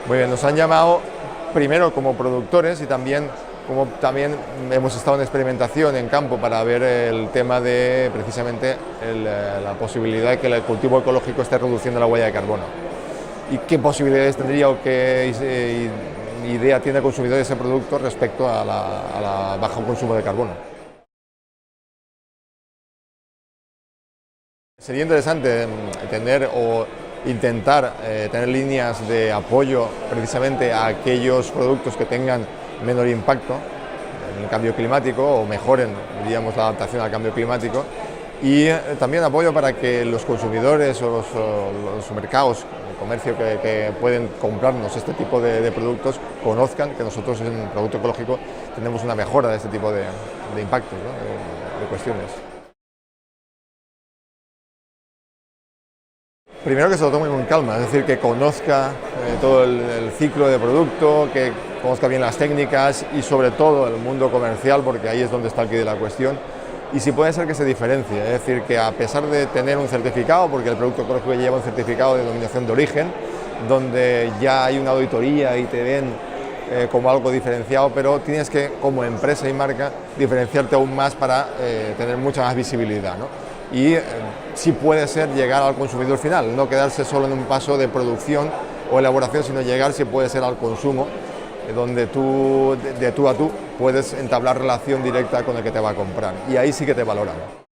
Muy bien, nos han llamado primero como productores y también hemos estado en experimentación en campo para ver el tema de precisamente la posibilidad de que el cultivo ecológico esté reduciendo la huella de carbono. ¿Y qué posibilidades tendría o qué idea tiene el consumidor de ese producto respecto a la bajo consumo de carbono? Sería interesante tener o intentar tener líneas de apoyo precisamente a aquellos productos que tengan menor impacto en el cambio climático o mejoren, diríamos, la adaptación al cambio climático, y también apoyo para que los consumidores o los mercados, el comercio que pueden comprarnos este tipo de productos conozcan que nosotros en Producto Ecológico tenemos una mejora de este tipo de impactos, ¿no? de cuestiones. Primero que se lo tome con calma, es decir, que conozca todo el ciclo de producto, que conozca bien las técnicas y sobre todo el mundo comercial, porque ahí es donde está el quid de la cuestión, y si puede ser que se diferencie, es decir, que a pesar de tener un certificado, porque el producto ecológico lleva un certificado de denominación de origen, donde ya hay una auditoría y te ven como algo diferenciado, pero tienes que, como empresa y marca, diferenciarte aún más para tener mucha más visibilidad, ¿no? Y sí puede ser llegar al consumidor final, no quedarse solo en un paso de producción o elaboración, sino llegar, si puede ser, al consumo, donde tú, de tú a tú, puedes entablar relación directa con el que te va a comprar, y ahí sí que te valoran.